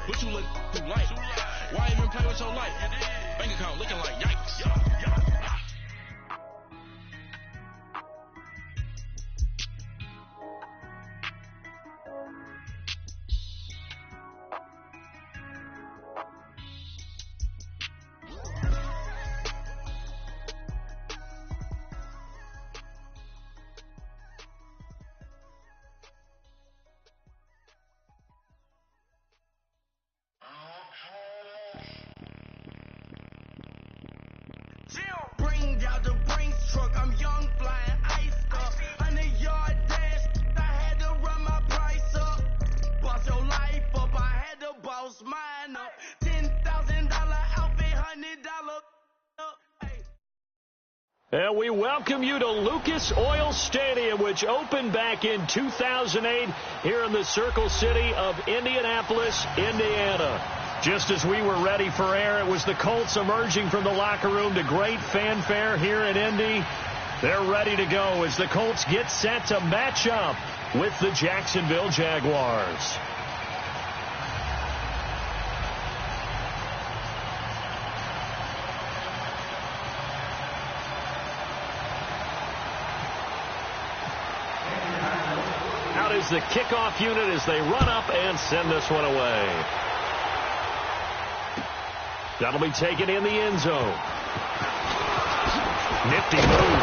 But you look too light. Why even play with your life? Bank account looking like yikes. Bring out the Brinks truck, I'm young, flying ice up. 100-yard dash, I had to run my price up. Boss your life up, I had to boss mine up. $10,000 outfit, $100 up. Hey. And we welcome you to Lucas Oil Stadium, which opened back in 2008 here in the Circle City of Indianapolis, Indiana. Just as we were ready for air, it was the Colts emerging from the locker room to great fanfare here in Indy. They're ready to go as the Colts get set to match up with the Jacksonville Jaguars. Out is the kickoff unit as they run up and send this one away. That'll be taken in the end zone. Nifty move.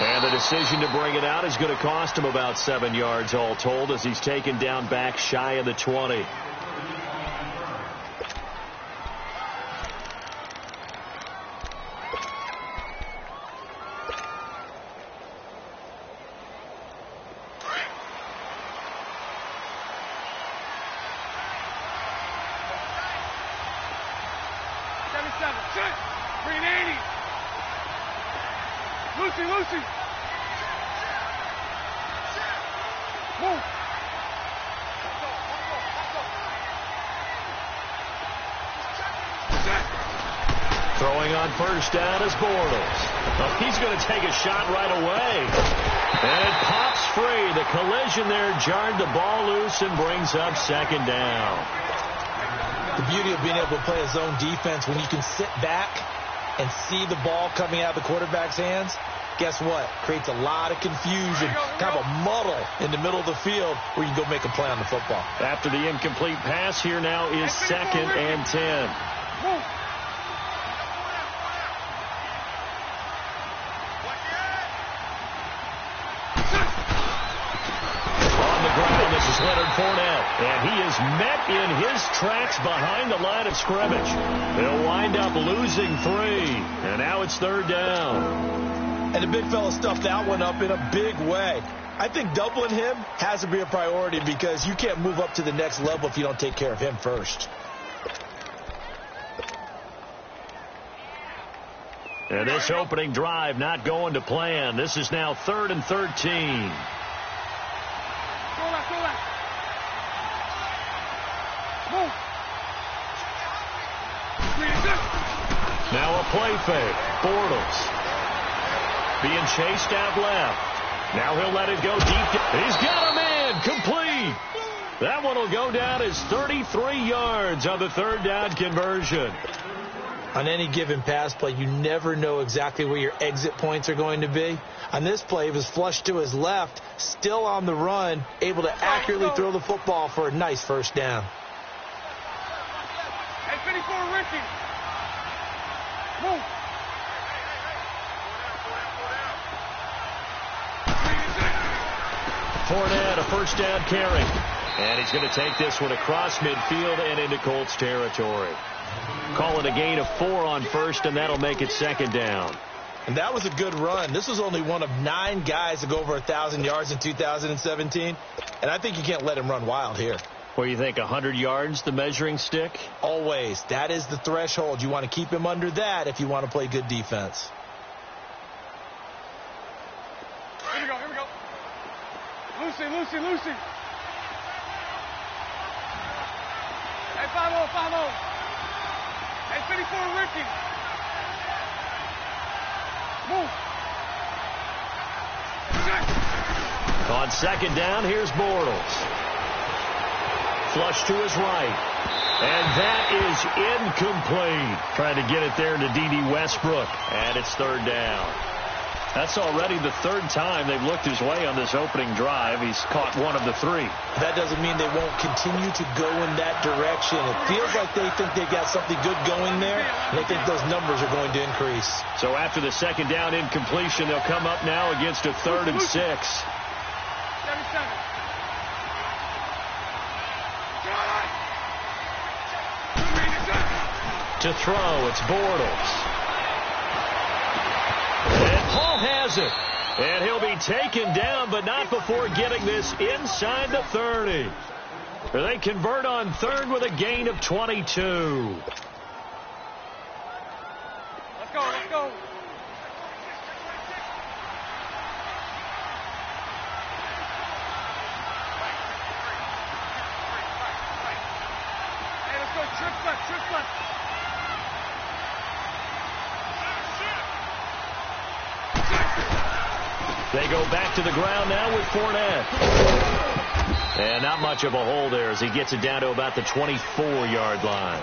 And the decision to bring it out is going to cost him about 7 yards all told as he's taken down back shy of the 20. Lucy. Move. Throwing on first down is Bortles. Oh, he's going to take a shot right away. And it pops free. The collision there jarred the ball loose and brings up second down. The beauty of being able to play a zone defense when you can sit back and see the ball coming out of the quarterback's hands, guess what? Creates a lot of confusion, kind of a muddle in the middle of the field where you can go make a play on the football. After the incomplete pass, here now is 2nd and 10. On the ground, this is Leonard Fournette, and he is met in his tracks behind the line of scrimmage. They'll wind up losing 3, and now it's 3rd down. And the big fella stuffed that one up in a big way. I think doubling him has to be a priority because you can't move up to the next level if you don't take care of him first. And this opening drive not going to plan. This is now 3rd and 13. Now a play fake. Bortles being chased out left. Now he'll let it go deep. He's got a man. Complete. That one will go down as 33 yards on the 3rd down conversion. On any given pass play, you never know exactly where your exit points are going to be. On this play, it was flushed to his left, still on the run, able to accurately throw the football for a nice first down. Hey, 54, Ricky. Move. Fournette, a first down carry. And he's going to take this one across midfield and into Colts territory. Call it a gain of 4 on first, and that'll make it 2nd down. And that was a good run. This was only one of 9 guys to go over 1,000 yards in 2017. And I think you can't let him run wild here. What do you think, 100 yards, the measuring stick? Always. That is the threshold. You want to keep him under that if you want to play good defense. Here we go. Lucy. Hey, 5-0. Hey, 54, Ricky. Move. On 2nd down, here's Bortles. Flush to his right. And that is incomplete. Trying to get it there to D.D. Westbrook. And it's third down. That's already the third time they've looked his way on this opening drive. He's caught one of the three. That doesn't mean they won't continue to go in that direction. It feels like they think they've got something good going there, and they think those numbers are going to increase. So after the second down incompletion, they'll come up now against a 3rd and 6. 7-7. To throw, it's Bortles. And Paul has it. And he'll be taken down, but not before getting this inside the 30. They convert on 3rd with a gain of 22. Let's go, let's go. Hey, let's go. Trick left. They go back to the ground now with Fournette. And not much of a hole there as he gets it down to about the 24-yard line.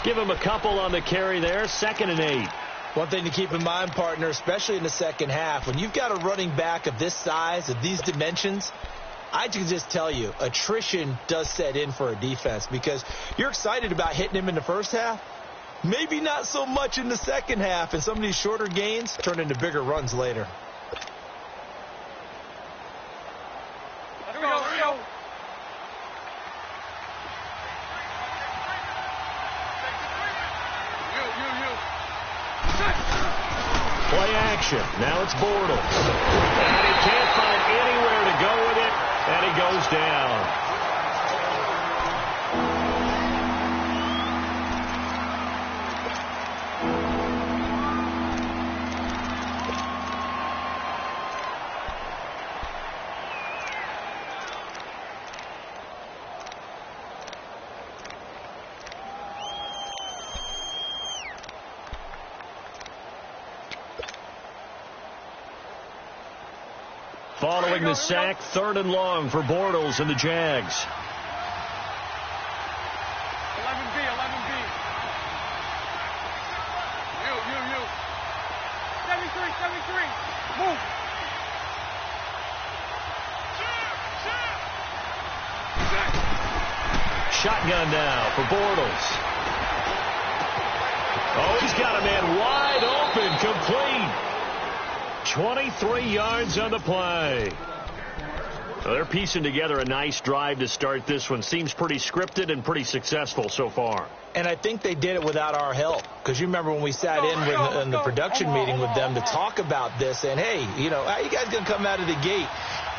Give him a couple on the carry there, 2nd and 8. One thing to keep in mind, partner, especially in the second half, when you've got a running back of this size, of these dimensions, I can just tell you, attrition does set in for a defense because you're excited about hitting him in the first half. Maybe not so much in the second half, and some of these shorter gains turn into bigger runs later. Let's go. Play action. Now it's Bortles. And he can't find anywhere to go with it, and he goes down. Following the sack, 3rd and long for Bortles and the Jags. 11B. You. 73. Move. Shotgun now for Bortles. Oh, he's got a man wide open, complete. 23 yards on the play. Well, they're piecing together a nice drive to start this one. Seems pretty scripted and pretty successful so far. And I think they did it without our help. Because you remember when we sat in the production meeting with them to talk about this. And, hey, you know, how you guys going to come out of the gate?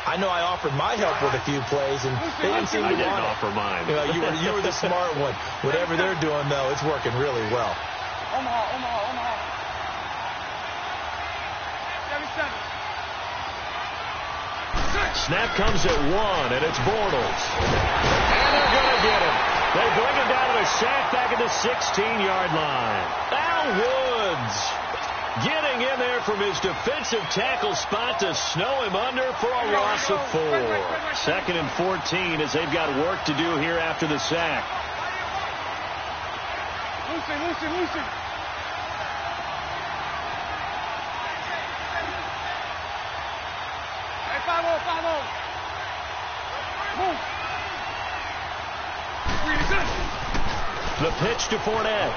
I know I offered my help with a few plays, and they didn't seem to want it. I didn't offer mine. You know, you were the smart one. Whatever they're doing, though, it's working really well. Omaha. 7-7. Snap comes at 1, and it's Bortles. And they're going to get him. They bring him down to a sack back at the 16-yard line. Al Woods getting in there from his defensive tackle spot to snow him under for a loss of 4. 2nd and 14 as they've got work to do here after the sack. Lucy. Hey, 5-0. Move. The pitch to Fournette.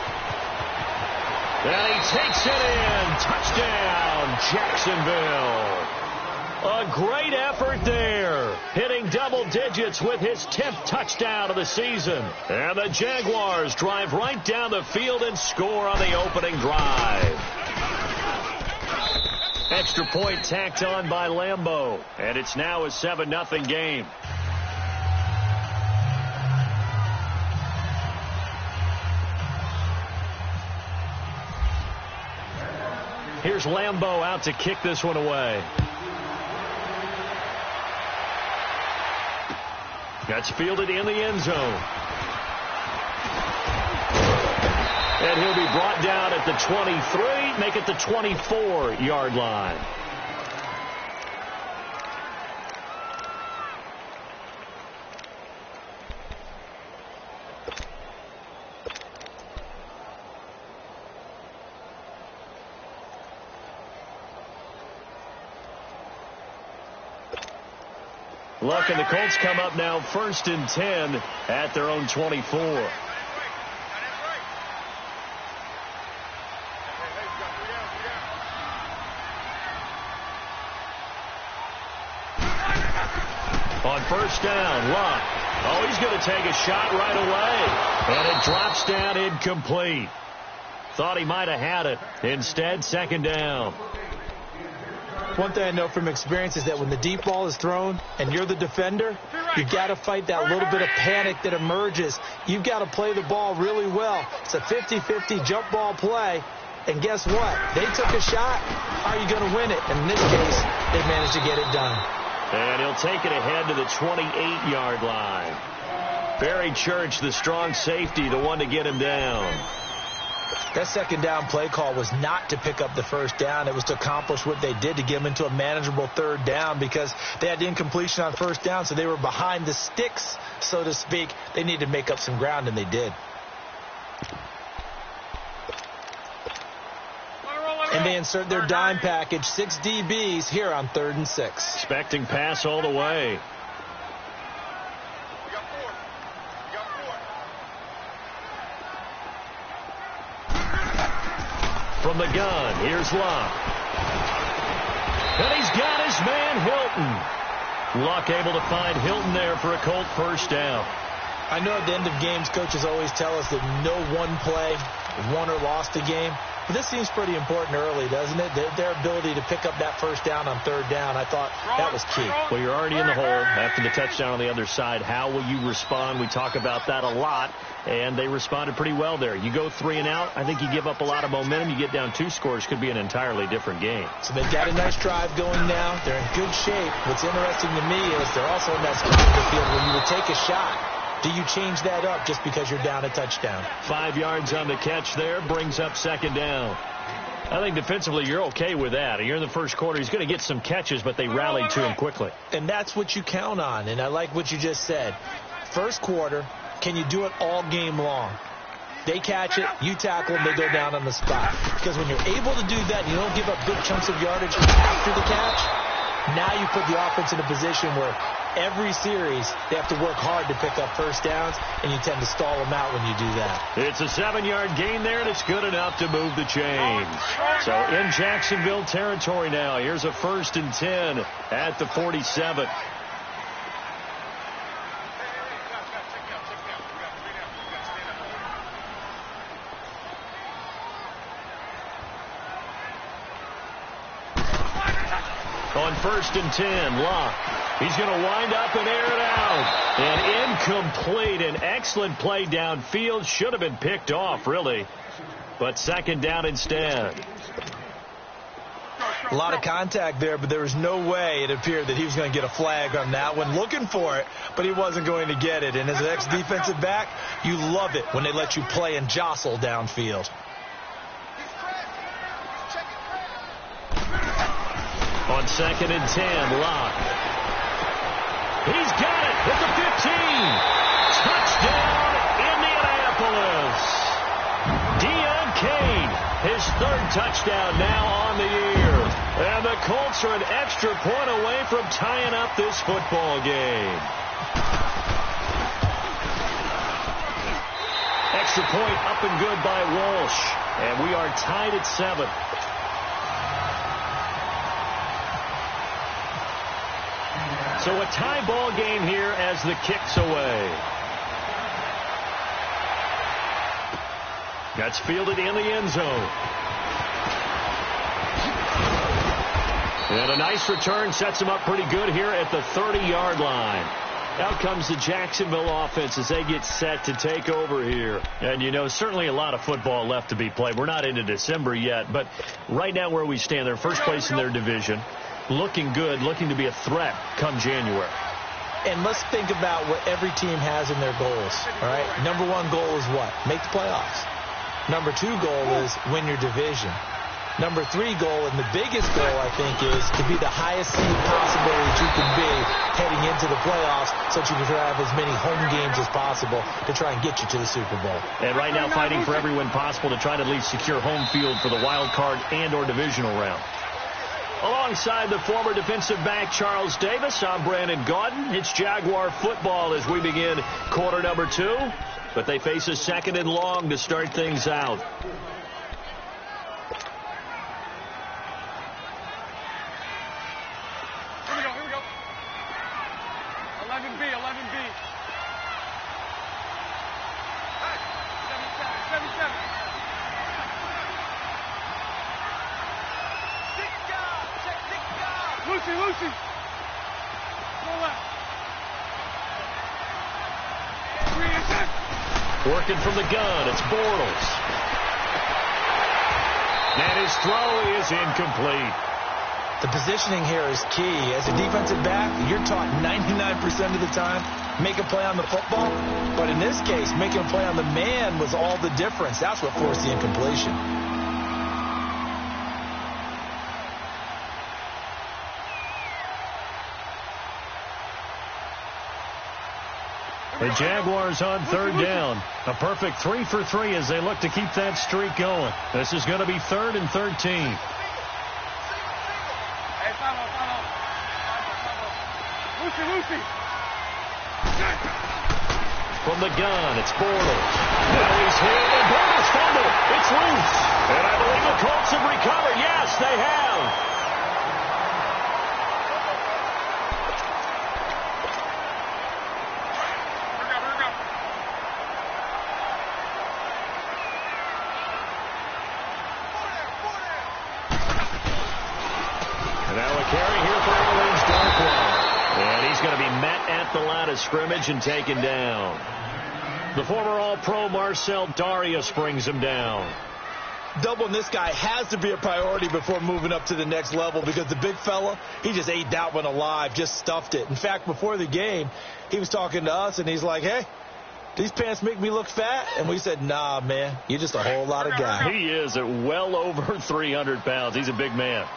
And he takes it in. Touchdown, Jacksonville. A great effort there. Hitting double digits with his 10th touchdown of the season. And the Jaguars drive right down the field and score on the opening drive. Extra point tacked on by Lambeau. And it's now a 7-0 game. Here's Lambeau out to kick this one away. That's fielded in the end zone. And he'll be brought down at the 23, make it the 24-yard line. Look, and the Colts come up now 1st and 10 at their own 24. On 1st down, Luck. Oh, he's going to take a shot right away. And it drops down incomplete. Thought he might have had it. Instead, 2nd down. One thing I know from experience is that when the deep ball is thrown and you're the defender, you've got to fight that little bit of panic that emerges. You've got to play the ball really well. It's a 50-50 jump ball play. And guess what? They took a shot. Are you going to win it? And in this case, they managed to get it done. And he'll take it ahead to the 28-yard line. Barry Church, the strong safety, the one to get him down. That 2nd down play call was not to pick up the 1st down. It was to accomplish what they did, to get them into a manageable 3rd down, because they had the incompletion on 1st down, so they were behind the sticks, so to speak. They needed to make up some ground, and they did. And they insert their dime package, 6 DBs here on 3rd and 6. Expecting pass all the way. From the gun, here's Luck. And he's got his man Hilton. Luck able to find Hilton there for a Colt 1st down. I know at the end of games, coaches always tell us that no one play won or lost a game. But this seems pretty important early, doesn't it? Their ability to pick up that 1st down on 3rd down, I thought that was key. Well, you're already in the hole after the touchdown on the other side. How will you respond? We talk about that a lot, and they responded pretty well there. You go 3 and out, I think you give up a lot of momentum. You get down 2 scores, could be an entirely different game. So they've got a nice drive going now. They're in good shape. What's interesting to me is they're also in that spot of the field where you would take a shot. Do you change that up just because you're down a touchdown? 5 yards on the catch there, brings up 2nd down. I think defensively you're okay with that. You're in the 1st quarter. He's going to get some catches, but they rallied to him quickly. And that's what you count on, and I like what you just said. 1st quarter, can you do it all game long? They catch it, you tackle them, they go down on the spot. Because when you're able to do that, you don't give up big chunks of yardage after the catch, now you put the offense in a position where every series they have to work hard to pick up 1st downs, and you tend to stall them out when you do that. It's a 7-yard gain there, and it's good enough to move the chains. So in Jacksonville territory now, here's a 1st and 10 at the 47. On 1st and 10, Locke. He's going to wind up and air it out. And incomplete. An excellent play downfield. Should have been picked off, really. But 2nd down instead. A lot of contact there, but there was no way it appeared that he was going to get a flag on that one. Looking for it, but he wasn't going to get it. And as an ex-defensive back, you love it when they let you play and jostle downfield. On 2nd and 10, Locke. He's got it at the 15. Touchdown, Indianapolis. Deion Kane, his 3rd touchdown now on the year. And the Colts are an extra point away from tying up this football game. Extra point up and good by Walsh. And we are tied at 7. So a tie ball game here as the kick's away. That's fielded in the end zone. And a nice return sets him up pretty good here at the 30-yard line. Out comes the Jacksonville offense as they get set to take over here. And, you know, certainly a lot of football left to be played. We're not into December yet, but right now where we stand, they're first place in their division. Looking good, looking to be a threat come January. And let's think about what every team has in their goals, all right? Number 1 goal is what? Make the playoffs. Number 2 goal is win your division. Number 3 goal, and the biggest goal, I think, is to be the highest seed possible that you can be heading into the playoffs so that you can have as many home games as possible to try and get you to the Super Bowl. And right now fighting for every win possible to try to at least secure home field for the wild card and or divisional round. Alongside the former defensive back Charles Davis, I'm Brandon Gaudin. It's Jaguar football as we begin quarter number 2. But they face a 2nd and long to start things out. Here we go. 11B. 7-7. Lucy. Go left. 3 and 10. Working from the gun, it's Bortles. And his throw is incomplete. The positioning here is key. As a defensive back, you're taught 99% of the time, make a play on the football. But in this case, making a play on the man was all the difference. That's what forced the incompletion. The Jaguars on 3rd down. A perfect 3 for 3 as they look to keep that streak going. This is going to be 3rd and 13. Hey, follow. Lucy. From the gun, it's Bortles. Now he's hit, and Bortles fumbled. It's loose. And I believe the Colts have recovered. Yes, they have. The line of scrimmage and taken down. The former All-Pro Marcel Darius brings him down. Doubling this guy has to be a priority before moving up to the next level because the big fella, he just ate that one alive, just stuffed it. In fact, before the game, he was talking to us, and he's like, hey, these pants make me look fat? And we said, nah, man, you're just a whole lot of guy. He is at well over 300 pounds. He's a big man.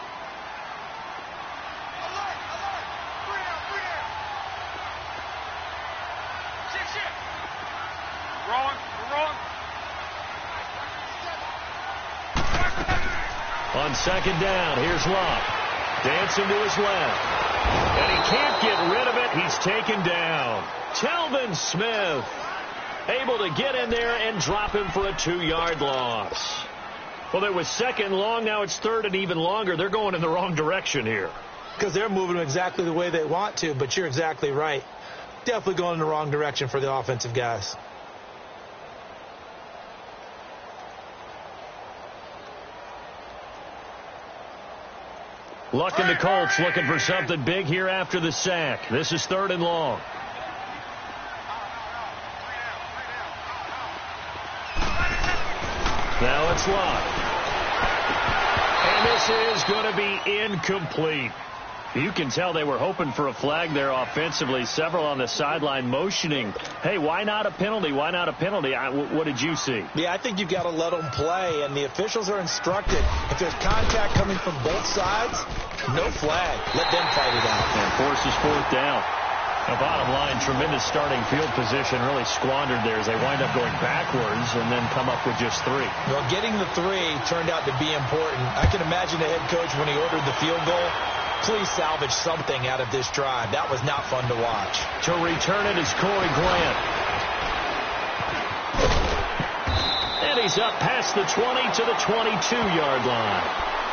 On 2nd down, here's Locke. Dancing to his left. And he can't get rid of it. He's taken down. Telvin Smith able to get in there and drop him for a 2-yard loss. Well, there was 2nd long. Now it's 3rd and even longer. They're going in the wrong direction here. Because they're moving exactly the way they want to, but you're exactly right. Definitely going in the wrong direction for the offensive guys. Luck and the Colts looking for something big here after the sack. This is 3rd and long. Now it's Locke. And this is going to be incomplete. You can tell they were hoping for a flag there offensively. Several on the sideline motioning, hey, why not a penalty? Why not a penalty? What did you see? Yeah, I think you've got to let them play, and the officials are instructed. If there's contact coming from both sides, no flag. Let them fight it out. And forces 4th down. The bottom line, tremendous starting field position, really squandered there as they wind up going backwards and then come up with just 3. Well, getting the 3 turned out to be important. I can imagine the head coach when he ordered the field goal. Please salvage something out of this drive. That was not fun to watch. To return it is Corey Grant. And he's up past the 20 to the 22-yard line.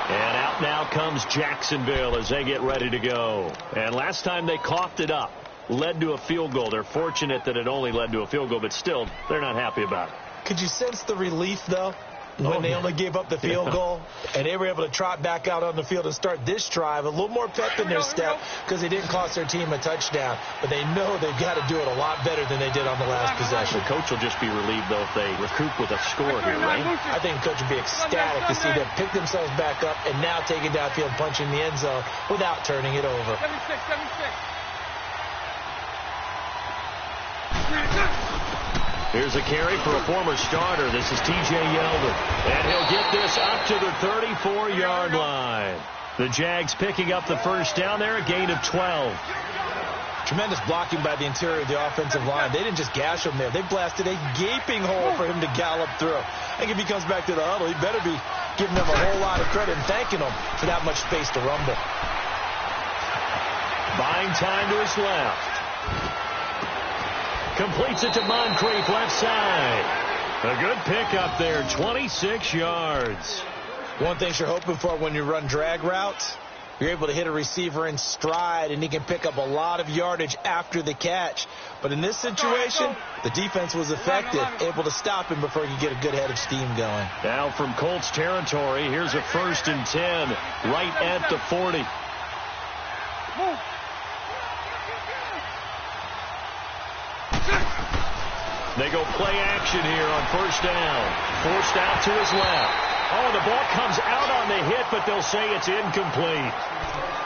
And out now comes Jacksonville as they get ready to go. And last time they coughed it up, led to a field goal. They're fortunate that it only led to a field goal, but still, they're not happy about it. Could you sense the relief, though? When they only gave up the field goal, and they were able to trot back out on the field and start this drive. A little more pep in their step because they didn't cost their team a touchdown. But they know they've got to do it a lot better than they did on the last possession. The coach will just be relieved, though, if they recoup with a score here, right? I think the coach would be ecstatic to see them pick themselves back up and now take it downfield, punching the end zone without turning it over. 76. Here's a carry for a former starter. This is T.J. Yeldon. And he'll get this up to the 34-yard line. The Jags picking up the 1st down there, a gain of 12. Tremendous blocking by the interior of the offensive line. They didn't just gash him there. They blasted a gaping hole for him to gallop through. I think if he comes back to the huddle, he better be giving them a whole lot of credit and thanking them for that much space to rumble. Buying time to his left. Completes it to Moncrief, left side. A good pickup there, 26 yards. One thing you're hoping for when you run drag routes, you're able to hit a receiver in stride, and he can pick up a lot of yardage after the catch. But in this situation, the defense was effective, able to stop him before he could get a good head of steam going. Now from Colts territory, here's a 1st and 10, right at the 40. They go play action here on 1st down. Forced out to his left. Oh, the ball comes out on the hit, but they'll say it's incomplete.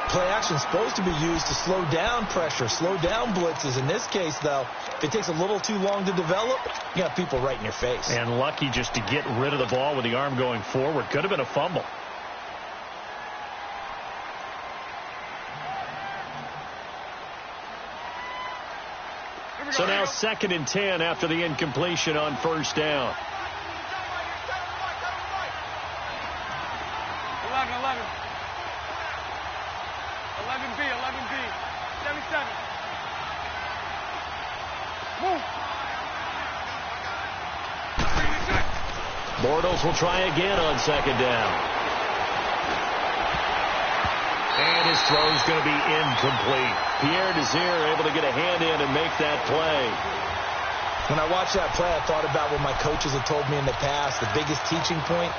Play action is supposed to be used to slow down pressure, slow down blitzes. In this case, though, if it takes a little too long to develop, you got people right in your face. And lucky just to get rid of the ball with the arm going forward. Could have been a fumble. So now 2nd and 10 after the incompletion on 1st down. 11B, 77. Move. Bortles will try again on 2nd down. And his throw's going to be incomplete. Pierre Desir able to get a hand in and make that play. When I watched that play, I thought about what my coaches had told me in the past. The biggest teaching point,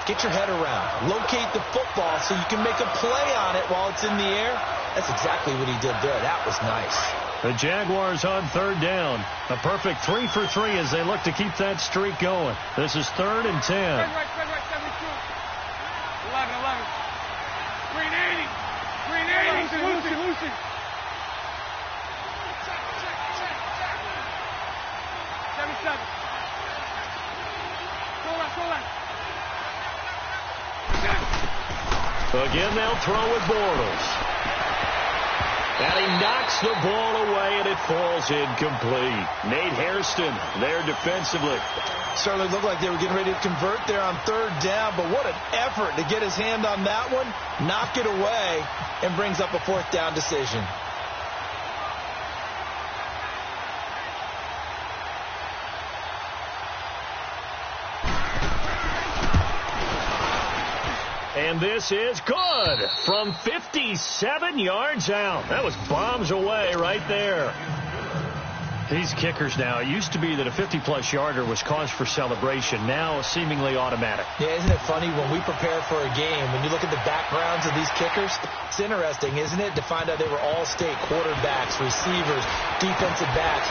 get your head around. Locate the football so you can make a play on it while it's in the air. That's exactly what he did there. That was nice. The Jaguars on 3rd down. A perfect 3 for 3 as they look to keep that streak going. This is 3rd and 10. Right, 72. 11. Green 80. Lucy. 77. Go left. Again, they'll throw with Bortles. And he knocks the ball away, and it falls incomplete. Nate Hairston there defensively. Certainly looked like they were getting ready to convert there on 3rd down, but what an effort to get his hand on that one, knock it away, and brings up a 4th down decision. And this is good from 57 yards out. That was bombs away right there. These kickers now, it used to be that a 50-plus yarder was cause for celebration. Now seemingly automatic. Yeah, isn't it funny when we prepare for a game, when you look at the backgrounds of these kickers, it's interesting, isn't it, to find out they were all-state quarterbacks, receivers, defensive backs,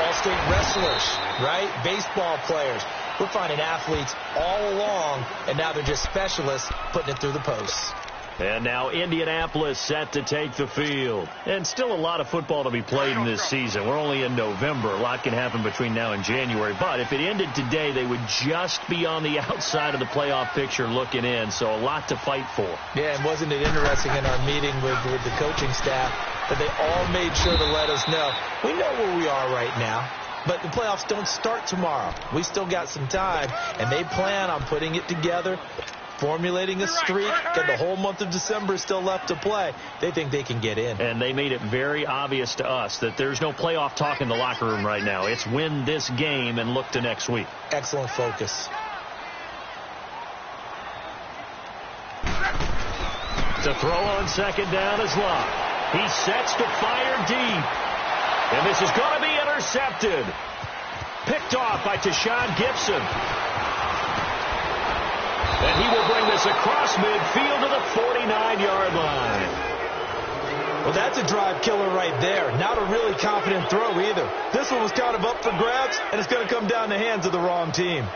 all-state wrestlers, right? Baseball players. We're finding athletes all along, and now they're just specialists putting it through the posts. And now Indianapolis set to take the field. And still a lot of football to be played in this season. We're only in November. A lot can happen between now and January. But if it ended today, they would just be on the outside of the playoff picture looking in. So a lot to fight for. Yeah, and wasn't it interesting in our meeting with the coaching staff that they all made sure to let us know, we know where we are right now. But the playoffs don't start tomorrow. We still got some time, and they plan on putting it together, formulating a streak, and the whole month of December is still left to play. They think they can get in. And they made it very obvious to us that there's no playoff talk in the locker room right now. It's win this game and look to next week. Excellent focus. To throw on 2nd down is Locke. He sets to fire deep. And this is going to be intercepted. Picked off by Tashawn Gibson. And he will bring this across midfield to the 49-yard line. Well, that's a drive killer right there. Not a really confident throw either. This one was kind of up for grabs, and it's going to come down in the hands of the wrong team.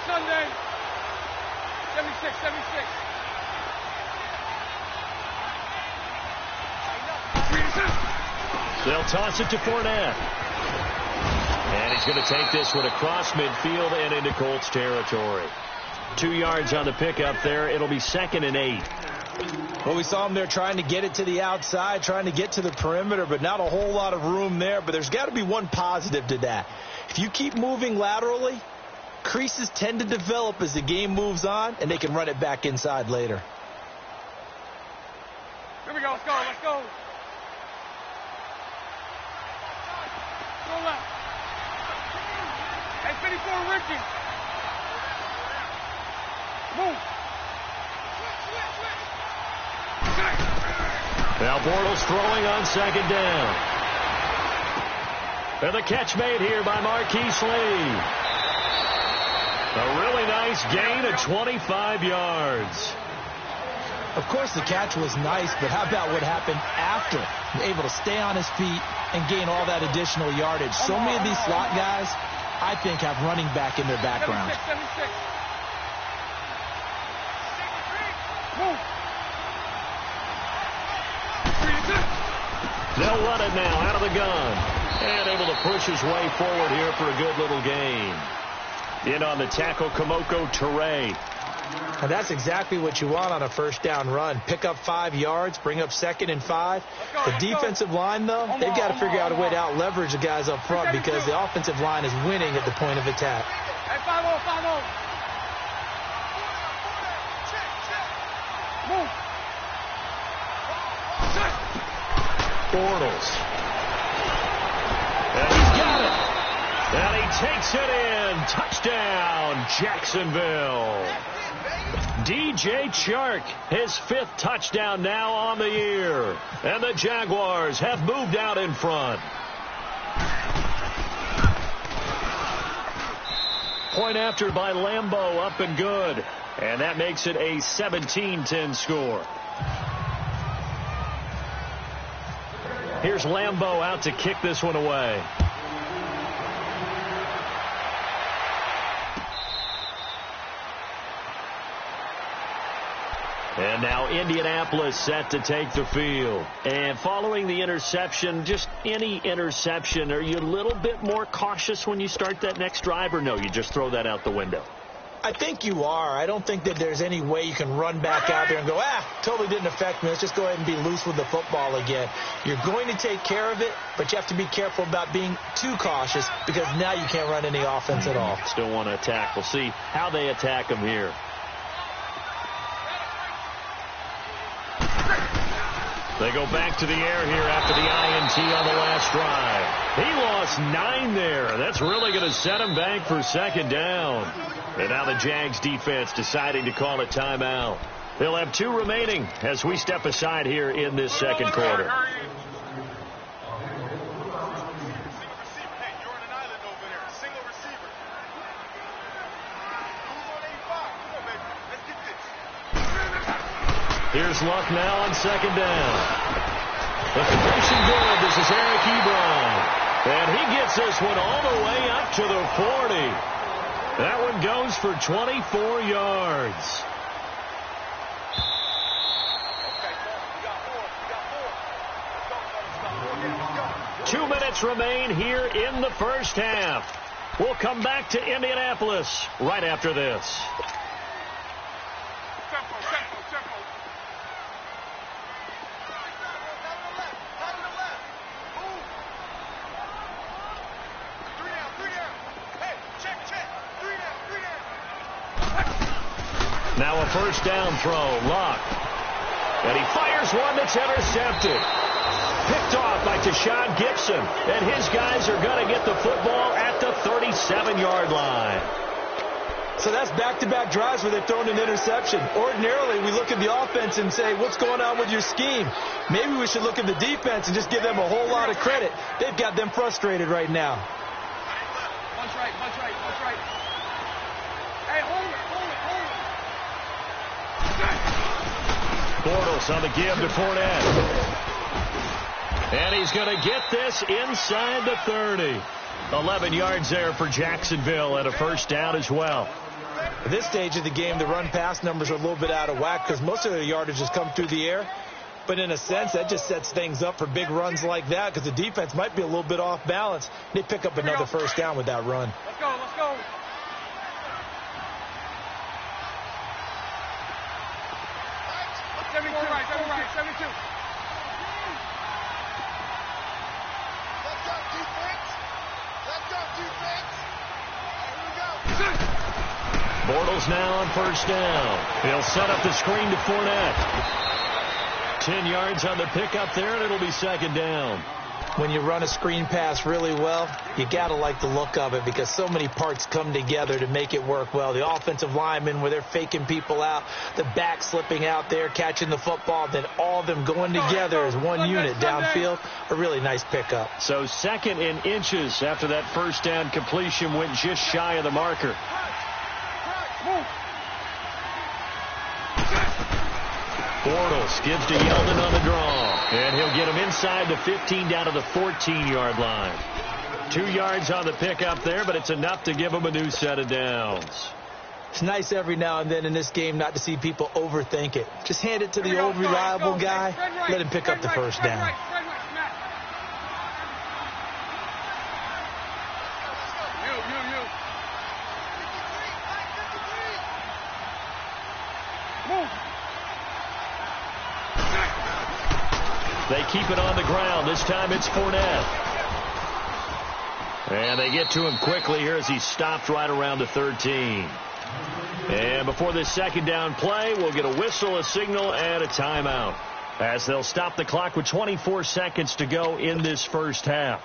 Sunday. 76. They'll toss it to Fournette. And he's going to take this one across midfield and into Colts territory. 2 yards on the pickup there. It'll be 2nd and 8. Well, we saw him there trying to get it to the outside, trying to get to the perimeter, but not a whole lot of room there. But there's got to be one positive to that. If you keep moving laterally, creases tend to develop as the game moves on, and they can run it back inside later. Here we go. Let's go. Let's go. Go left. Hey, 54, Ricky. Move. Now Bortles throwing on 2nd down. And the catch made here by Marquise Lee. A really nice gain of 25 yards. Of course, the catch was nice, but how about what happened after? Able to stay on his feet and gain all that additional yardage. So many of these slot guys, I think, have running back in their background. 76. Move. They'll run it now out of the gun. And able to push his way forward here for a good little gain. In on the tackle, Kamoko Toure. And that's exactly what you want on a 1st down run. Pick up 5 yards, bring up 2nd and 5. The defensive line, though, they've got to figure out a way to out-leverage the guys up front because the offensive line is winning at the point of attack. Hey, 5-0, 5-0. Move. Bortles. And he's got it. And he takes it in. Touchdown, Jacksonville. DJ Chark, his 5th touchdown now on the year. And the Jaguars have moved out in front. Point after by Lambeau, up and good. And that makes it a 17-10 score. Here's Lambeau out to kick this one away. And now Indianapolis set to take the field. And following the interception, just any interception, are you a little bit more cautious when you start that next drive, or no, you just throw that out the window? I think you are. I don't think that there's any way you can run back out there and go, totally didn't affect me. Let's just go ahead and be loose with the football again. You're going to take care of it, but you have to be careful about being too cautious because now you can't run any offense at all. Still want to attack. We'll see how they attack them here. They go back to the air here after the INT on the last drive. He lost 9 there. That's really going to set him back for 2nd down. And now the Jags defense deciding to call a timeout. They'll have 2 remaining as we step aside here in this 2nd quarter. Here's Luck now on 2nd down. The completion good. This is Eric Ebron. And he gets this one all the way up to the 40. That one goes for 24 yards. Two minutes remain here in the first half. We'll come back to Indianapolis right after this. Now a 1st down throw, Luck. And he fires one that's intercepted. Picked off by Tashawn Gibson. And his guys are going to get the football at the 37-yard line. So that's back-to-back drives where they're throwing an interception. Ordinarily, we look at the offense and say, what's going on with your scheme? Maybe we should look at the defense and just give them a whole lot of credit. They've got them frustrated right now. Punch right, punch right, punch right. Hey, hold it, hold it, hold it. Bortles on the give to Fournette. And he's going to get this inside the 30. 11 yards there for Jacksonville and a 1st down as well. At this stage of the game, the run-pass numbers are a little bit out of whack because most of their yardage has come through the air. But in a sense, that just sets things up for big runs like that because the defense might be a little bit off balance. They pick up another first down with that run. Let's go, let's go. Right, 72. Let's go, defense. Let's go, defense. All right, here we go. Bortles now on first down. He'll set up the screen to Fournette. 10 yards on the pickup there, and it'll be second down. When you run a screen pass really well, you got to like the look of it because so many parts come together to make it work well. The offensive linemen where they're faking people out, the back slipping out there, catching the football, then all of them going together as one unit downfield. A really nice pickup. So second in inches after that first down completion went just shy of the marker. Bortles gives to Yeldon on the draw. And he'll get him inside the 15 down to the 14-yard line. 2 yards on the pickup there, but it's enough to give him a new set of downs. It's nice every now and then in this game not to see people overthink it. Just hand it to the old reliable guy. Let him pick up the first down. They keep it on the ground. This time it's Fournette. And they get to him quickly here as he stopped right around the 13. And before this second down play, we'll get a whistle, a signal, and a timeout, as they'll stop the clock with 24 seconds to go in this first half.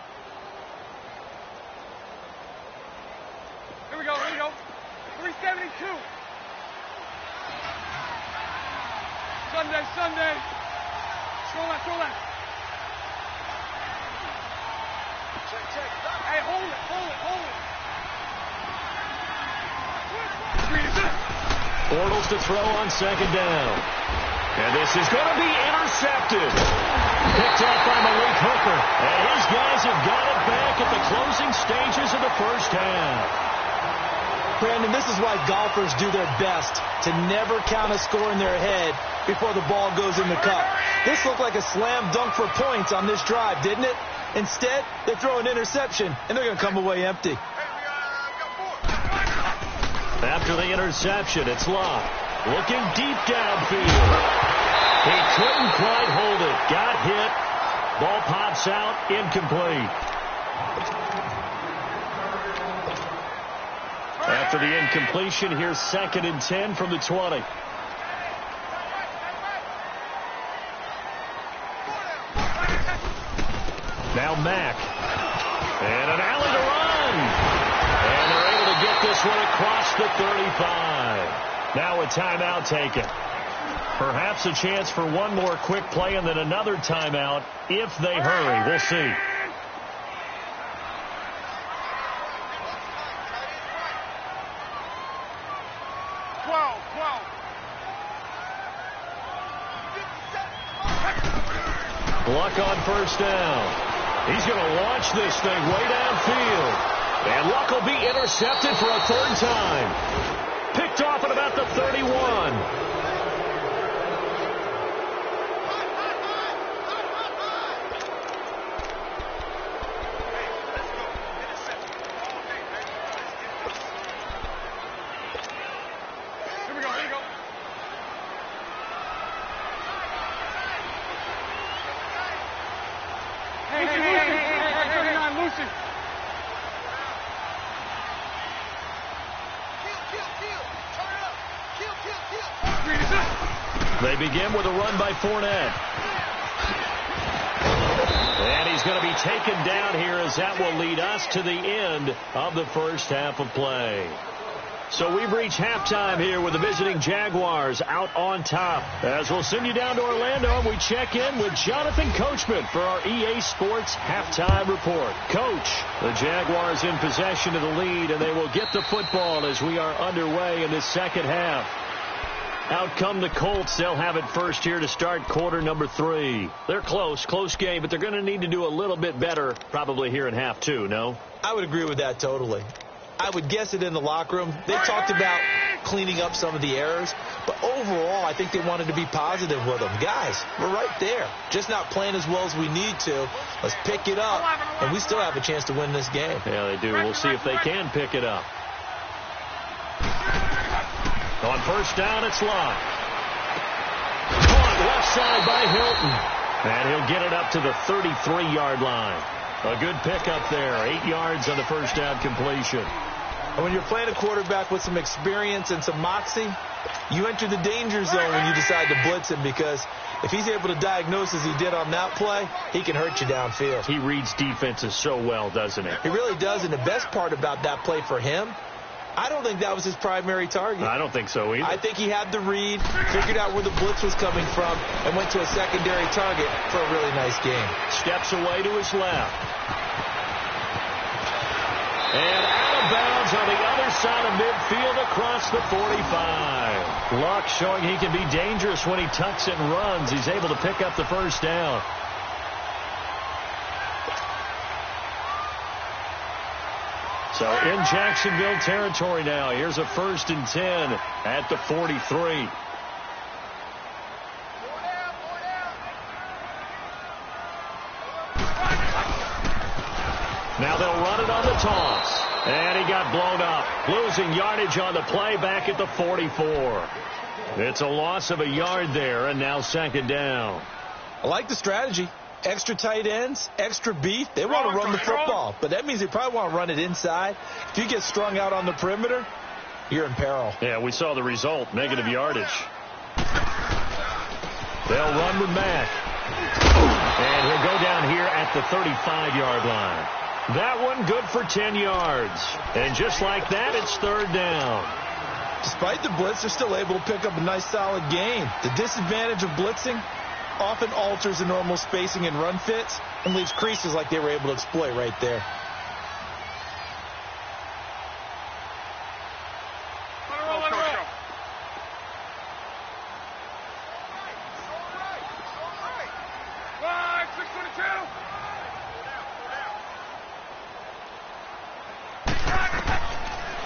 Here we go, 372. Sunday. Throw left. Check. Hey, hold it. Bortles to throw on second down. And this is going to be intercepted. Picked off by Malik Hooker. And his guys have got it back at the closing stages of the first half. Brandon, this is why golfers do their best to never count a score in their head before the ball goes in the cup. This looked like a slam dunk for points on this drive, didn't it? Instead, they throw an interception, and they're going to come away empty. After the interception, it's Locke. Looking deep downfield. He couldn't quite hold it. Got hit. Ball pops out. Incomplete. After the incompletion, here's 2nd and 10 from the 20. Now Mack. And an alley to run. And they're able to get this one across the 35. Now a timeout taken. Perhaps a chance for one more quick play and then another timeout if they hurry. We'll see. Luck on first down. He's going to launch this thing way downfield. And Luck will be intercepted for a third time. Picked off at about the 31. They begin with a run by Fournette. And he's going to be taken down here as that will lead us to the end of the first half of play. So we've reached halftime here with the visiting Jaguars out on top. As we'll send you down to Orlando, and we check in with Jonathan Coachman for our EA Sports halftime report. Coach, the Jaguars in possession of the lead, and they will get the football as we are underway in this second half. Out come the Colts. They'll have it first here to start quarter number 3. They're close game, but they're going to need to do a little bit better probably here in half 2, no? I would agree with that totally. I would guess it in the locker room. They talked about cleaning up some of the errors. But overall, I think they wanted to be positive with them. Guys, we're right there. Just not playing as well as we need to. Let's pick it up, and we still have a chance to win this game. Yeah, they do. We'll see if they can pick it up. On first down, it's Locke. Caught left side by Hilton. And he'll get it up to the 33-yard line. A good pickup there. 8 yards on the first down completion. And when you're playing a quarterback with some experience and some moxie, you enter the danger zone when you decide to blitz him, because if he's able to diagnose as he did on that play, he can hurt you downfield. He reads defenses so well, doesn't he? He really does, and the best part about that play for him, I don't think that was his primary target. I don't think so either. I think he had the read, figured out where the blitz was coming from, and went to a secondary target for a really nice game. Steps away to his left. And out of bounds on the other side of midfield across the 45. Luck showing he can be dangerous when he tucks and runs. He's able to pick up the first down. So in Jacksonville territory now. Here's a 1st and 10 at the 43. Now they'll run it on the toss. And he got blown up. Losing yardage on the play back at the 44. It's a loss of a yard there, and now 2nd down. I like the strategy. Extra tight ends, extra beef. They want to run the football, but that means they probably want to run it inside. If you get strung out on the perimeter, you're in peril. Yeah, we saw the result, negative yardage. They'll run with Mack. And he'll go down here at the 35-yard line. That one good for 10 yards. And just like that, it's 3rd down. Despite the blitz, they're still able to pick up a nice, solid gain. The disadvantage of blitzing often alters the normal spacing and run fits and leaves creases like they were able to exploit right there.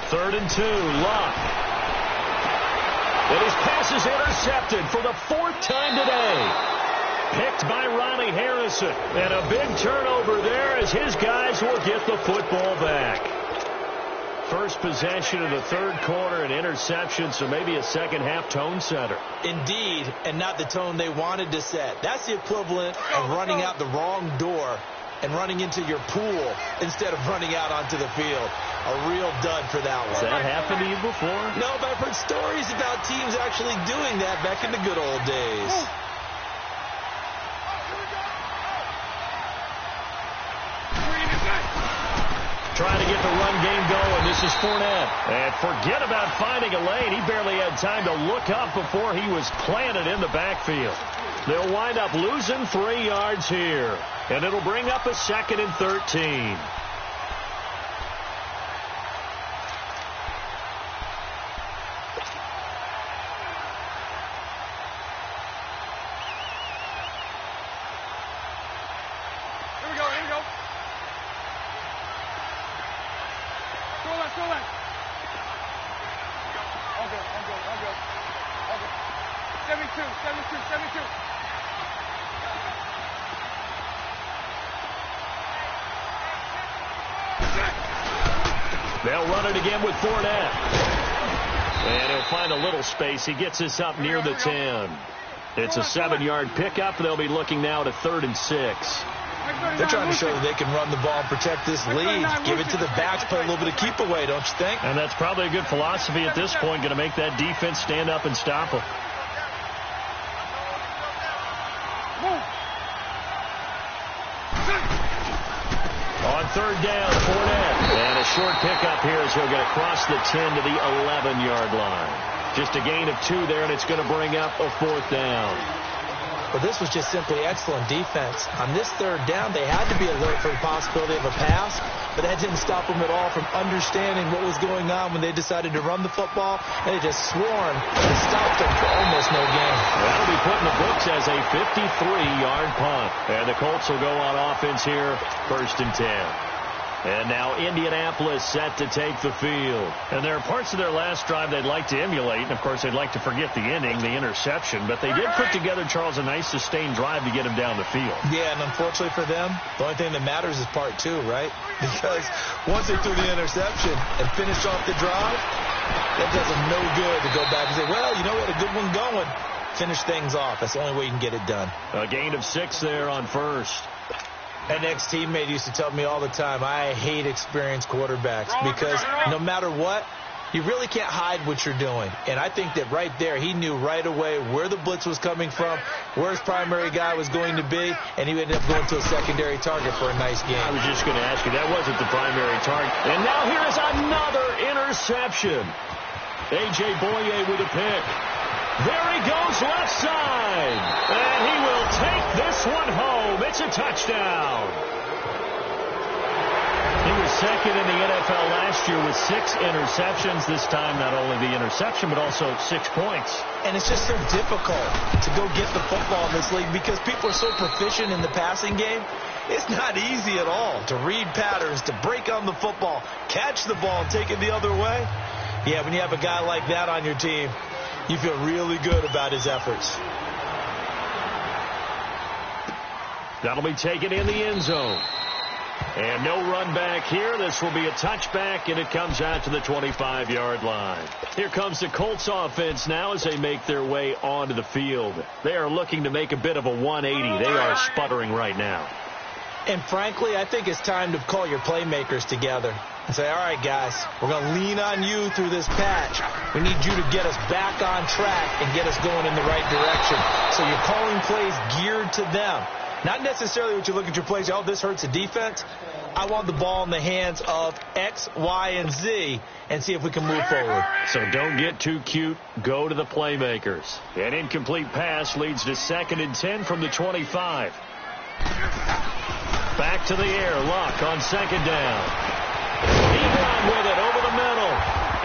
Third and 2, Luck. And his pass is intercepted for the 4th time today. Picked by Ronnie Harrison. And a big turnover there as his guys will get the football back. First possession of the 3rd quarter, an interception, so maybe a second-half tone setter. Indeed, and not the tone they wanted to set. That's the equivalent of running out the wrong door and running into your pool instead of running out onto the field. A real dud for that one. Has that happened to you before? No, but I've heard stories about teams actually doing that back in the good old days. Trying to get the run game going. This is Fournette. And forget about finding a lane. He barely had time to look up before he was planted in the backfield. They'll wind up losing 3 yards here. And it'll bring up a 2nd and 13. They'll run it again with Fournette. And he'll find a little space. He gets this up near the 10. It's a 7-yard pickup. They'll be looking now to 3rd and 6. They're trying to show that they can run the ball and protect this lead. Give it to the backs, play a little bit of keep away, don't you think? And that's probably a good philosophy at this point, going to make that defense stand up and stop them. On 3rd down, Fournette. And a short pickup here as he'll get across the 10 to the 11-yard line. Just a gain of 2 there, and it's going to bring up a 4th down. Well, this was just simply excellent defense. On this 3rd down, they had to be alert for the possibility of a pass, but that didn't stop them at all from understanding what was going on when they decided to run the football. They just swarmed and stopped them for almost no gain. That'll be put in the books as a 53-yard punt. And the Colts will go on offense here, 1st and 10. And now Indianapolis set to take the field. And there are parts of their last drive they'd like to emulate. And, of course, they'd like to forget the inning, the interception. But they did put together, Charles, a nice sustained drive to get him down the field. Yeah, and unfortunately for them, the only thing that matters is part two, right? Because once they threw the interception and finished off the drive, that does them no good to go back and say, well, you know, we had a good one going. Finish things off. That's the only way you can get it done. A gain of 6 there on first. An ex-teammate used to tell me all the time, I hate experienced quarterbacks because no matter what, you really can't hide what you're doing. And I think that right there, he knew right away where the blitz was coming from, where his primary guy was going to be, and he ended up going to a secondary target for a nice game. I was just going to ask you, that wasn't the primary target. And now here is another interception. A.J. Boye with a pick. There he goes left side. And he will take this one home. It's a touchdown. He was second in the NFL last year with 6 interceptions. This time, not only the interception, but also 6 points. And it's just so difficult to go get the football in this league because people are so proficient in the passing game. It's not easy at all to read patterns, to break on the football, catch the ball, and take it the other way. Yeah, when you have a guy like that on your team, you feel really good about his efforts. That'll be taken in the end zone. And no run back here. This will be a touchback, and it comes out to the 25-yard line. Here comes the Colts offense now as they make their way onto the field. They are looking to make a bit of a 180. They are sputtering right now. And frankly, I think it's time to call your playmakers together and say, all right, guys, we're going to lean on you through this patch. We need you to get us back on track and get us going in the right direction. So you're calling plays geared to them. Not necessarily what you look at your plays, oh, this hurts the defense. I want the ball in the hands of X, Y, and Z and see if we can move forward. So don't get too cute. Go to the playmakers. An incomplete pass leads to 2nd and 10 from the 25. Back to the air. Luck on 2nd down. He ran with it over the middle.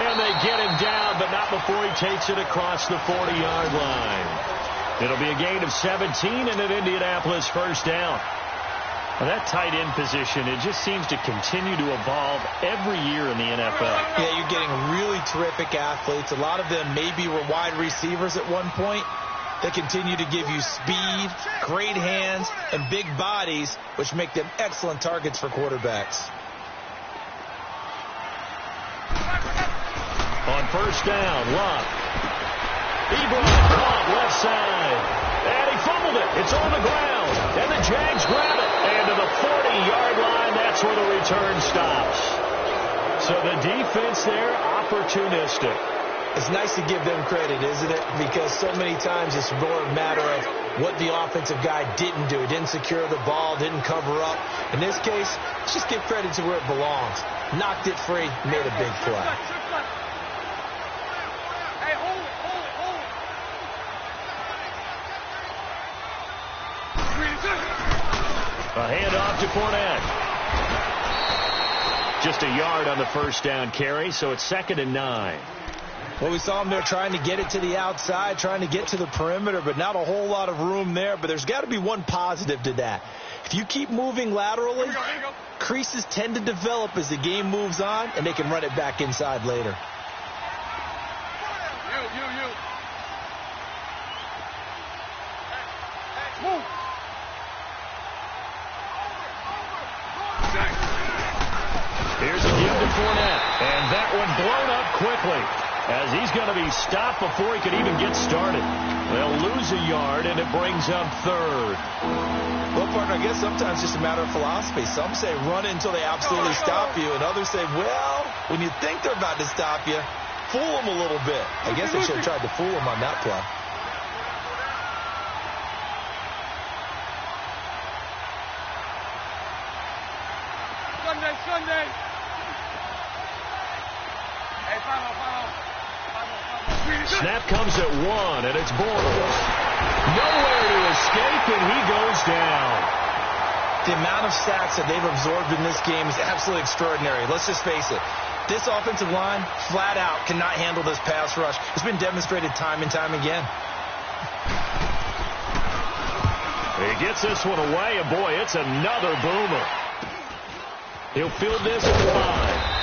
And they get him down, but not before he takes it across the 40-yard line. It'll be a gain of 17 and an Indianapolis first down. Well, that tight end position, it just seems to continue to evolve every year in the NFL. Yeah, you're getting really terrific athletes. A lot of them maybe were wide receivers at one point. They continue to give you speed, great hands, and big bodies, which make them excellent targets for quarterbacks. On first down, Luck. Ebron caught left side. And he fumbled it. It's on the ground. And the Jags grab it. And to the 40-yard line, that's where the return stops. So the defense there, opportunistic. It's nice to give them credit, isn't it? Because so many times it's more a matter of what the offensive guy didn't do. Didn't secure the ball, didn't cover up. In this case, let's just give credit to where it belongs. Knocked it free, made a big play. Hey, hold it. A handoff to Fournette. Just a yard on the first down carry, so it's 2nd and 9. Well, we saw him there trying to get it to the outside, trying to get to the perimeter, but not a whole lot of room there. But there's got to be one positive to that. If you keep moving laterally, creases tend to develop as the game moves on, and they can run it back inside later. You. Move. Here's a give to Fournette. And that one blown up quickly as he's going to be stopped before he could even get started. They'll lose a yard, and it brings up 3rd. Well, partner, I guess sometimes it's just a matter of philosophy. Some say run it until they absolutely stop you, and others say, well, when you think they're about to stop you, fool them a little bit. I guess they should have tried to fool them on that play. Sunday. Hey, follow. Snap comes at 1, and it's Bortles. Nowhere to escape, and he goes down. The amount of sacks that they've absorbed in this game is absolutely extraordinary. Let's just face it. This offensive line, flat out, cannot handle this pass rush. It's been demonstrated time and time again. He gets this one away, and boy, it's another boomer. He'll field this at the 5.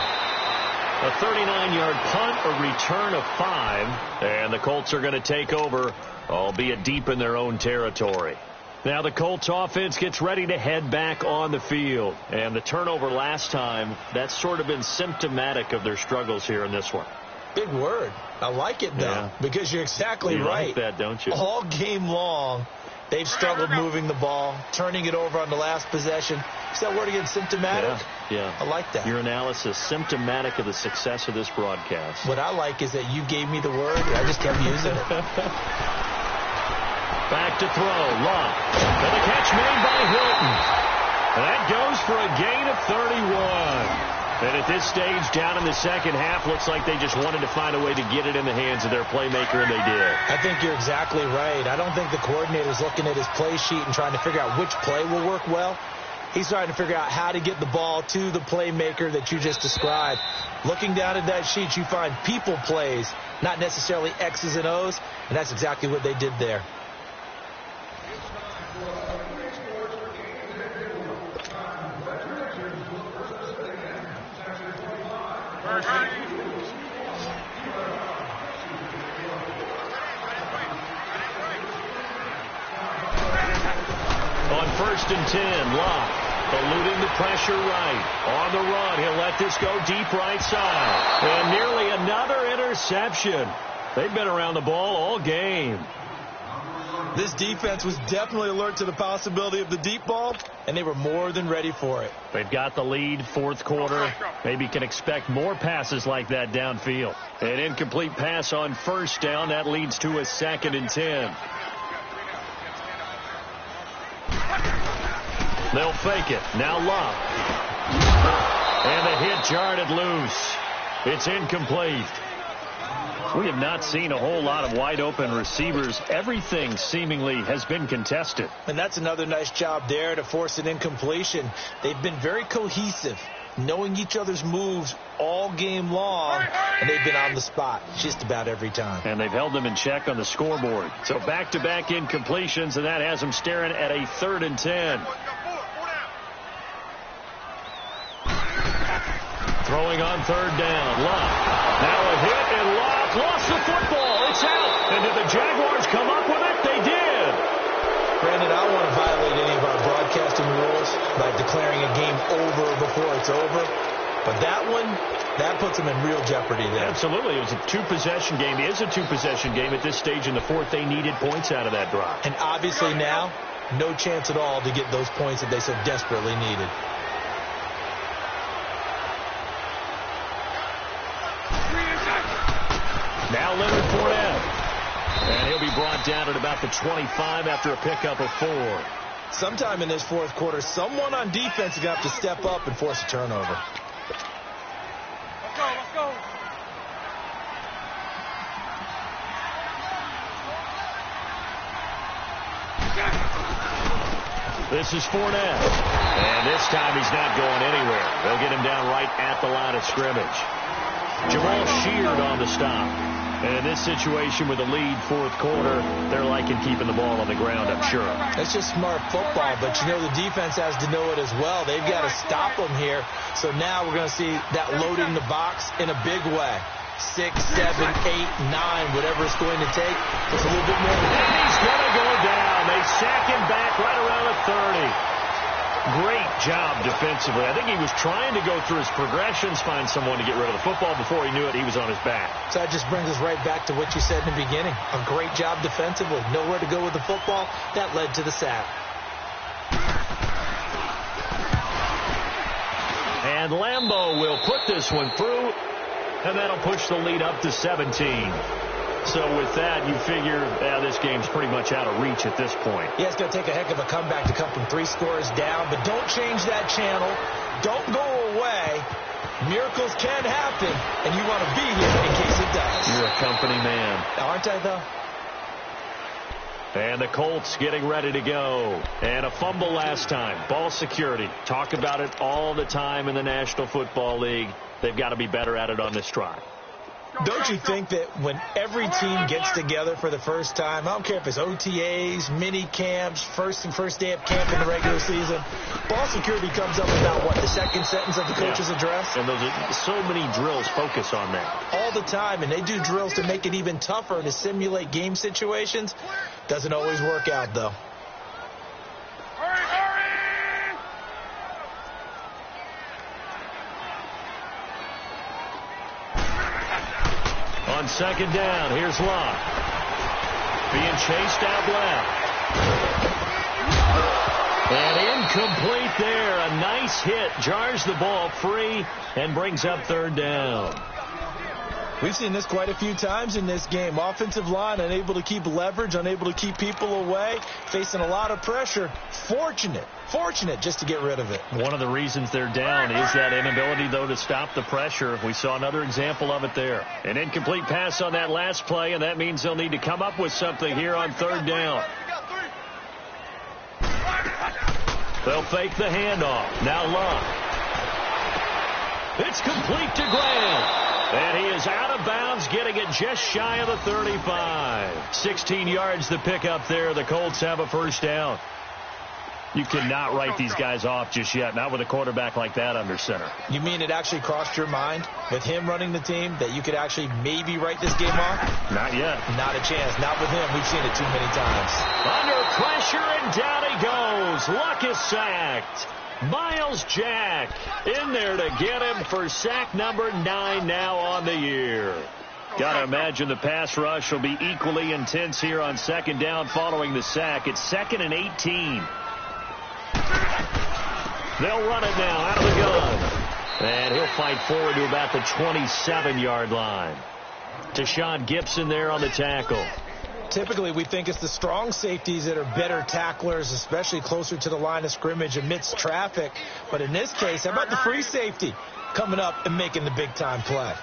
A 39-yard punt, a return of 5. And the Colts are going to take over, albeit deep in their own territory. Now the Colts offense gets ready to head back on the field. And the turnover last time, that's sort of been symptomatic of their struggles here in this one. Big word. I like it, though, because you're exactly right. You like that, don't you? All game long, they've struggled moving the ball, turning it over on the last possession. Is that word again, symptomatic? Yeah. I like that. Your analysis, symptomatic of the success of this broadcast. What I like is that you gave me the word, and I just kept using it. Back to throw. Love. And the catch made by Hilton. And that goes for a gain of 31. And at this stage, down in the second half, looks like they just wanted to find a way to get it in the hands of their playmaker, and they did. I think you're exactly right. I don't think the coordinator's looking at his play sheet and trying to figure out which play will work well. He's trying to figure out how to get the ball to the playmaker that you just described. Looking down at that sheet, you find people plays, not necessarily X's and O's, and that's exactly what they did there. On 1st and 10, Locke eluding the pressure right. On the run, he'll let this go deep right side. And nearly another interception. They've been around the ball all game. This defense was definitely alert to the possibility of the deep ball, and they were more than ready for it. They've got the lead, fourth quarter. Maybe can expect more passes like that downfield. An incomplete pass on 1st down. That leads to a 2nd and 10. They'll fake it. Now Love. And the hit jarred it loose. It's incomplete. We have not seen a whole lot of wide-open receivers. Everything seemingly has been contested. And that's another nice job there to force an incompletion. They've been very cohesive, knowing each other's moves all game long, and they've been on the spot just about every time. And they've held them in check on the scoreboard. So back-to-back incompletions, and that has them staring at a 3rd and 10. Throwing on 3rd down. Love. Now a hit, and Love lost the football. It's out. And did the Jaguars come up with it? They did. Brandon, I don't want to violate any of our broadcasting rules by declaring a game over before it's over. But that one, that puts them in real jeopardy there. Absolutely. It was a two-possession game. It is a two-possession game at this stage in the fourth. They needed points out of that drive. And obviously now, no chance at all to get those points that they so desperately needed. Now Leonard Fournette. And he'll be brought down at about the 25 after a pickup of 4. Sometime in this fourth quarter, someone on defense is going to have to step up and force a turnover. Let's go. This is Fournette. And this time he's not going anywhere. They'll get him down right at the line of scrimmage. Jamal Sheard on the stop. And in this situation with a lead fourth quarter, they're liking keeping the ball on the ground, I'm sure. That's just smart football, but you know the defense has to know it as well. They've got to stop them here. So now we're going to see that loading the box in a big way. 6, 7, 8, 9, whatever it's going to take. Just a little bit more. And he's going to go down. They sack him back right around the 30. Great job defensively. I think he was trying to go through his progressions, find someone to get rid of the football. Before he knew it, he was on his back. So that just brings us right back to what you said in the beginning. A great job defensively. Nowhere to go with the football. That led to the sack. And Lambeau will put this one through, and that'll push the lead up to 17. So with that, you figure this game's pretty much out of reach at this point. Yeah, it's going to take a heck of a comeback to come from 3 scores down, but don't change that channel. Don't go away. Miracles can happen, and you want to be here in case it does. You're a company man. Aren't I, though? And the Colts getting ready to go. And a fumble last time. Ball security. Talk about it all the time in the National Football League. They've got to be better at it on this drive. Don't you think that when every team gets together for the first time, I don't care if it's OTAs, mini camps, first day of camp in the regular season, ball security comes up about, what, the second sentence of the coach's address? And those are so many drills focus on that. All the time, and they do drills to make it even tougher to simulate game situations. Doesn't always work out, though. On second down, here's Locke. Being chased out left. And incomplete there. A nice hit. Jars the ball free and brings up third down. We've seen this quite a few times in this game. Offensive line unable to keep leverage, unable to keep people away, facing a lot of pressure. Fortunate just to get rid of it. One of the reasons they're down is that inability, though, to stop the pressure. We saw another example of it there. An incomplete pass on that last play, and that means they'll need to come up with something here on third down. They'll fake the handoff. Now Locke. It's complete to Graham. And he is out of bounds, getting it just shy of the 35. 16 yards to pick up there. The Colts have a first down. You cannot write these guys off just yet, not with a quarterback like that under center. You mean it actually crossed your mind with him running the team that you could actually maybe write this game off? Not yet. Not a chance. Not with him. We've seen it too many times. Under pressure, and down he goes. Luck is sacked. Miles Jack in there to get him for sack number 9 now on the year. Got to imagine the pass rush will be equally intense here on second down following the sack. It's 2nd and 18. They'll run it now out of the gun. And he'll fight forward to about the 27-yard line. Deshaun Gibson there on the tackle. Typically, we think it's the strong safeties that are better tacklers, especially closer to the line of scrimmage amidst traffic. But in this case, how about the free safety coming up and making the big-time play?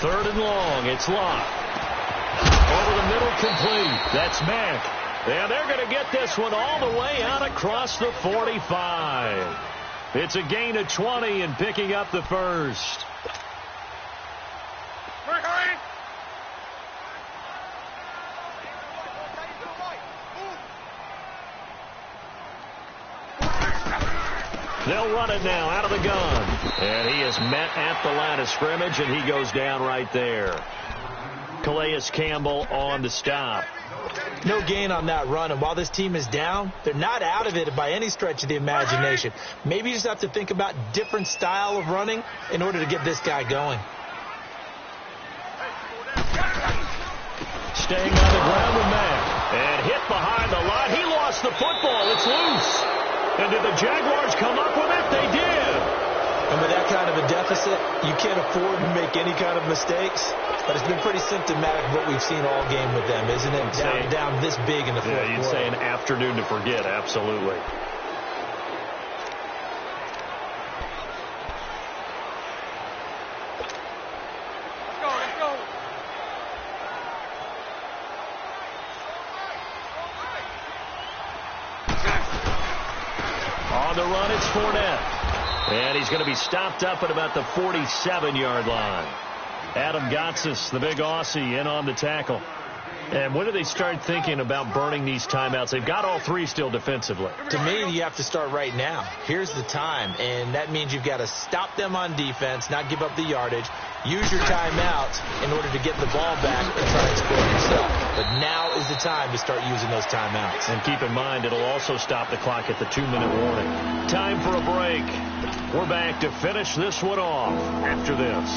Third and long. It's Locke. Over the middle, complete. That's Mack. And they're going to get this one all the way out across the 45. It's a gain of 20 and picking up the first. They'll run it now out of the gun. And he is met at the line of scrimmage, and he goes down right there. Calais Campbell on the stop. No gain on that run, and while this team is down, they're not out of it by any stretch of the imagination. Maybe you just have to think about different style of running in order to get this guy going. Staying on the ground with Mack. And hit behind the line. He lost the football. It's loose. And did the Jaguars come up with it? They did. And with that kind of a deficit, you can't afford to make any kind of mistakes. But it's been pretty symptomatic of what we've seen all game with them, isn't it? Down this big in the fourth quarter. You'd say an afternoon to forget, absolutely. Let's go. On the run, it's Fournette. And he's going to be stopped up at about the 47-yard line. Adam Gotsis, the big Aussie, in on the tackle. And when do they start thinking about burning these timeouts? They've got all three still defensively. To me, you have to start right now. Here's the time, and that means you've got to stop them on defense, not give up the yardage, use your timeouts in order to get the ball back and try and score yourself. But now is the time to start using those timeouts. And keep in mind, it'll also stop the clock at the 2-minute warning. Time for a break. We're back to finish this one off after this.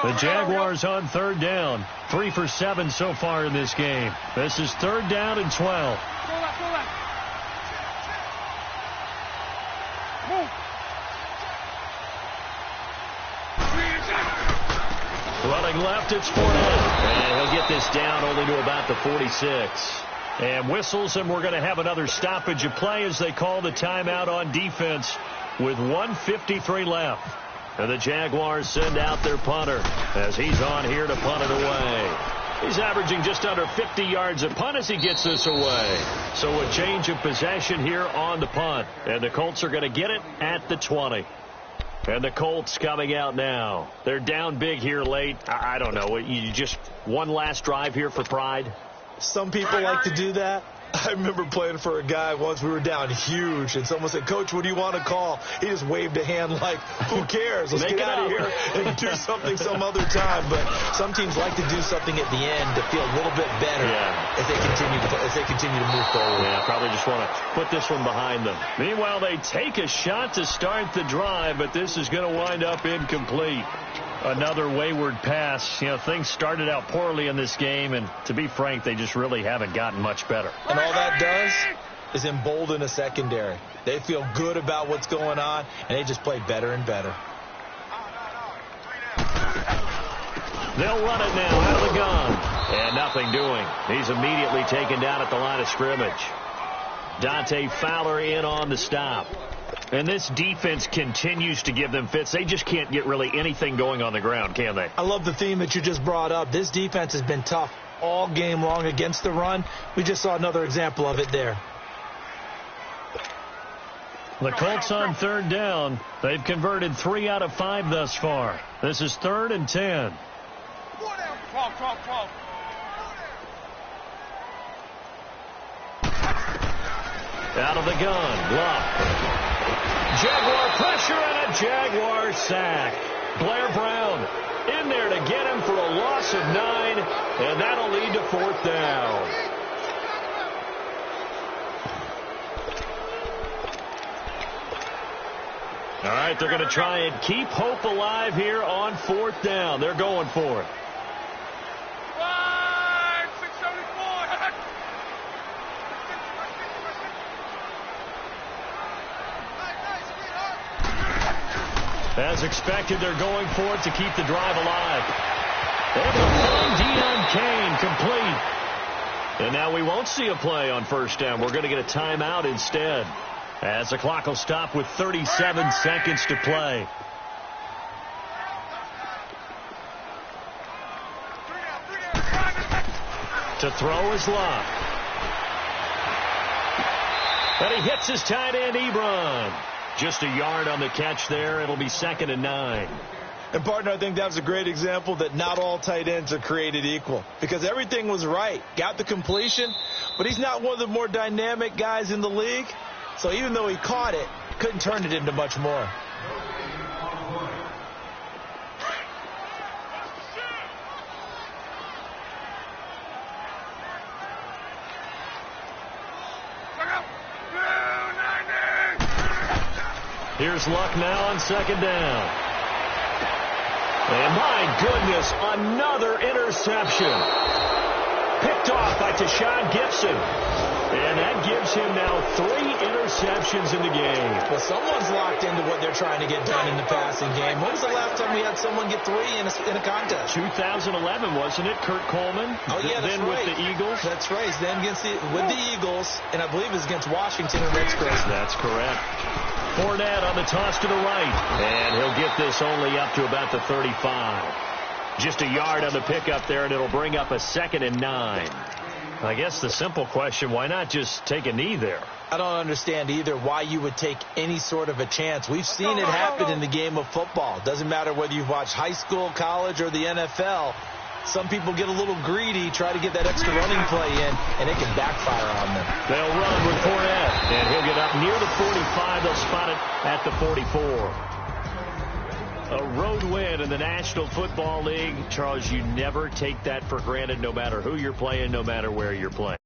The Jaguars on third down. 3 for 7 so far in this game. This is third down and 12. Go left. Move. Running left, it's Fournette. And he'll get this down only to about the 46. And whistles, and we're going to have another stoppage of play as they call the timeout on defense with 1:53 left. And the Jaguars send out their punter as he's on here to punt it away. He's averaging just under 50 yards a punt as he gets this away. So a change of possession here on the punt. And the Colts are going to get it at the 20. And the Colts coming out now. They're down big here late. I don't know. You just one last drive here for pride? Some people like to do that. I remember playing for a guy once. We were down huge, and someone said, "Coach, what do you want to call?" He just waved a hand like, "Who cares? Let's get out of here and do something some other time." But some teams like to do something at the end to feel a little bit better as they continue to move forward. Yeah, probably just want to put this one behind them. Meanwhile, they take a shot to start the drive, but this is going to wind up incomplete. Another wayward pass. You know, things started out poorly in this game, and to be frank, they just really haven't gotten much better. And all that does is embolden a secondary. They feel good about what's going on, and they just play better and better. They'll run it now out of the gun. And nothing doing. He's immediately taken down at the line of scrimmage. Dante Fowler in on the stop. And this defense continues to give them fits. They just can't get really anything going on the ground, can they? I love the theme that you just brought up. This defense has been tough all game long against the run. We just saw another example of it there. The Colts on third down. They've converted 3 out of 5 thus far. This is 3rd and 10. Out of the gun. Luck. Jaguar pressure and a Jaguar sack. Blair Brown in there to get him for a loss of 9, and that'll lead to 4th down. All right, they're going to try and keep hope alive here on 4th down. They're going for it. As expected, they're going for it to keep the drive alive. Able to find Deion Kane complete. And now we won't see a play on 1st down. We're going to get a timeout instead, as the clock will stop with 37 seconds to play. To throw is Luck. And he hits his tight end, Ebron. Just a yard on the catch there. It'll be 2nd and 9. And, partner, I think that was a great example that not all tight ends are created equal, because everything was right. Got the completion, but he's not one of the more dynamic guys in the league. So even though he caught it, couldn't turn it into much more. Here's Luck now on 2nd down. And my goodness, another interception. Picked off by Tashawn Gibson. And that gives him now 3 interceptions in the game. Well, someone's locked into what they're trying to get done in the passing game. When was the last time we had someone get 3 in a contest? 2011, wasn't it? Kurt Coleman. Oh, yeah, that's then right. with the Eagles. That's right. Then with the Eagles, and I believe it was against Washington and Rex Chris. That's correct. Fournette on the toss to the right. And he'll get this only up to about the 35. Just a yard on the pickup there, and it'll bring up a 2nd and 9. I guess the simple question, why not just take a knee there? I don't understand either why you would take any sort of a chance. We've seen it happen in the game of football. Doesn't matter whether you've watched high school, college, or the NFL. Some people get a little greedy, try to get that extra running play in, and it can backfire on them. They'll run with Fournette, and he'll get up near the 45. They'll spot it at the 44. A road win in the National Football League. Charles, you never take that for granted, no matter who you're playing, no matter where you're playing.